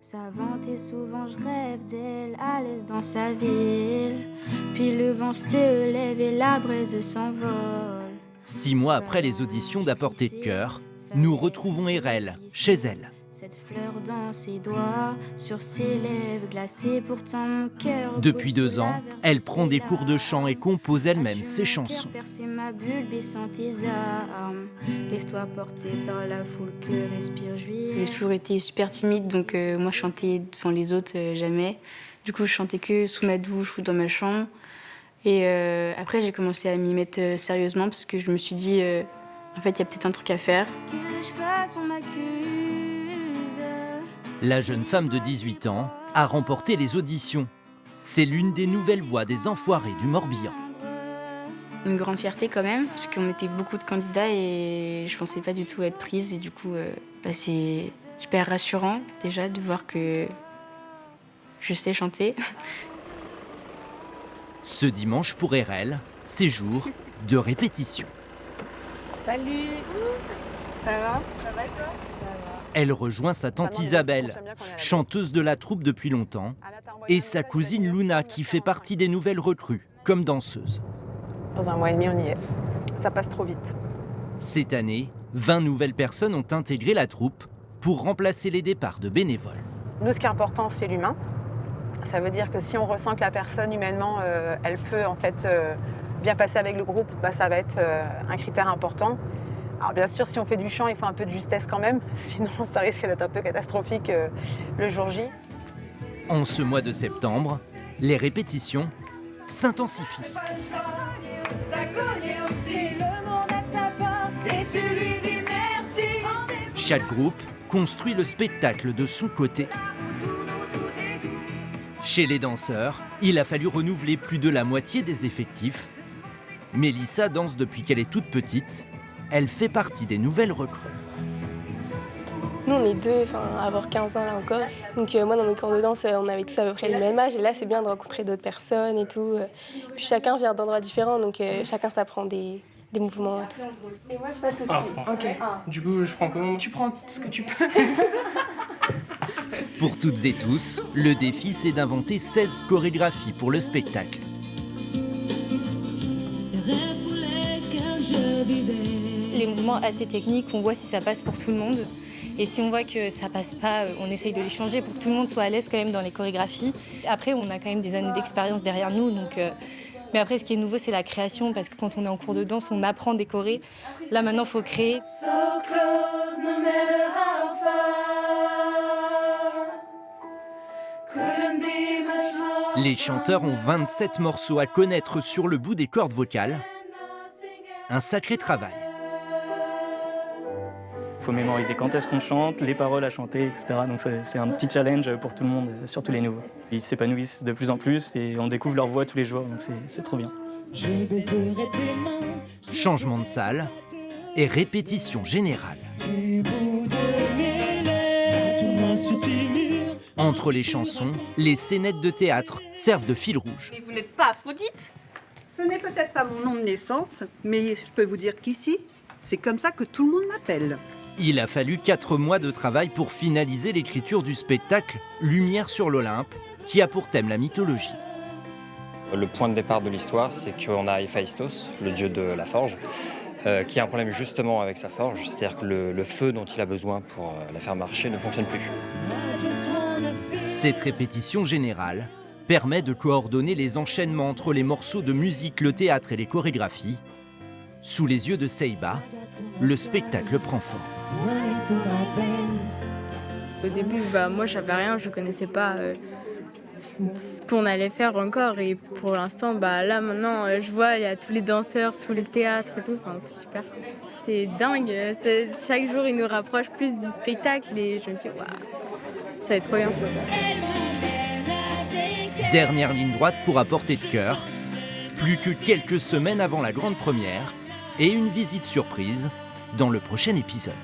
Sa vente et souvent je rêve d'elle, à l'aise dans sa ville. Puis le vent se lève et la braise s'envole. 6 mois après les auditions d'Apportée de cœur, nous retrouvons Erel chez elle. Cette fleur dans ses doigts, sur ses lèvres glacées, pourtant mon cœur. Depuis 2 ans, elle prend des cours de chant et compose elle-même ses chansons. Percer ma bulle, baissant tes armes. Laisse-toi porter par la foule que respire juillet. J'ai toujours été super timide, donc moi chanter devant les autres, jamais. Du coup, je chantais que sous ma douche ou dans ma chambre. Et après, j'ai commencé à m'y mettre sérieusement parce que je me suis dit, en fait, il y a peut-être un truc à faire. Que je fasse, on m'accuse. La jeune femme de 18 ans a remporté les auditions. C'est l'une des nouvelles voix des Enfoirés du Morbihan. Une grande fierté quand même, parce qu'on était beaucoup de candidats et je pensais pas du tout être prise. Et du coup, c'est super rassurant déjà de voir que je sais chanter. Ce dimanche pour Erel, c'est jour de répétition. Salut. Ça va? Ça va et toi? Elle rejoint sa tante Isabelle, chanteuse de la troupe depuis longtemps, et sa cousine Luna qui fait partie des nouvelles recrues, comme danseuse. Dans 1 mois et demi, on y est. Ça passe trop vite. Cette année, 20 nouvelles personnes ont intégré la troupe pour remplacer les départs de bénévoles. Nous, ce qui est important, c'est l'humain. Ça veut dire que si on ressent que la personne, humainement, elle peut en fait bien passer avec le groupe, ça va être un critère important. Alors bien sûr, si on fait du chant, il faut un peu de justesse quand même, sinon ça risque d'être un peu catastrophique le jour J. En ce mois de septembre, les répétitions s'intensifient. Chaque groupe construit le spectacle de son côté. Chez les danseurs, il a fallu renouveler plus de la moitié des effectifs. Mélissa danse depuis qu'elle est toute petite. Elle fait partie des nouvelles recrues. Nous, on est deux, à avoir 15 ans là encore. Donc moi, dans mes cours de danse, on avait tous à peu près le même âge. Et là, c'est bien de rencontrer d'autres personnes et tout. Puis chacun vient d'endroits différents, donc chacun s'apprend des mouvements, tout ça. Et moi, je passe au-dessus. Ok. Du coup, je prends comment? Tu prends ce que tu peux. Pour toutes et tous, le défi, c'est d'inventer 16 chorégraphies pour le spectacle. Les mouvements assez techniques, on voit si ça passe pour tout le monde. Et si on voit que ça passe pas, on essaye de les changer pour que tout le monde soit à l'aise quand même dans les chorégraphies. Après, on a quand même des années d'expérience derrière nous. Donc, mais après, ce qui est nouveau, c'est la création. Parce que quand on est en cours de danse, on apprend des chorés. Là, maintenant, il faut créer. Les chanteurs ont 27 morceaux à connaître sur le bout des cordes vocales. Un sacré travail. Il faut mémoriser quand est-ce qu'on chante, les paroles à chanter, etc. Donc c'est un petit challenge pour tout le monde, surtout les nouveaux. Ils s'épanouissent de plus en plus et on découvre leur voix tous les jours, donc c'est trop bien. Changement de salle et répétition générale. Entre les chansons, les scénettes de théâtre servent de fil rouge. Mais vous n'êtes pas Aphrodite? Ce n'est peut-être pas mon nom de naissance, mais je peux vous dire qu'ici, c'est comme ça que tout le monde m'appelle. Il a fallu 4 mois de travail pour finaliser l'écriture du spectacle Lumière sur l'Olympe, qui a pour thème la mythologie. Le point de départ de l'histoire, c'est qu'on a Héphaïstos, le dieu de la forge, qui a un problème justement avec sa forge, c'est-à-dire que le feu dont il a besoin pour la faire marcher ne fonctionne plus. Cette répétition générale permet de coordonner les enchaînements entre les morceaux de musique, le théâtre et les chorégraphies. Sous les yeux de Seiba, le spectacle prend forme. Au début, moi je savais rien, je connaissais pas ce qu'on allait faire encore. Et pour l'instant, là maintenant, je vois, il y a tous les danseurs, tout le théâtre et tout. C'est super. C'est dingue. Chaque jour, ils nous rapprochent plus du spectacle et je me dis, waouh, ça va être trop bien. Dernière ligne droite pour Apportée de cœur. Plus que quelques semaines avant la grande première et une visite surprise dans le prochain épisode.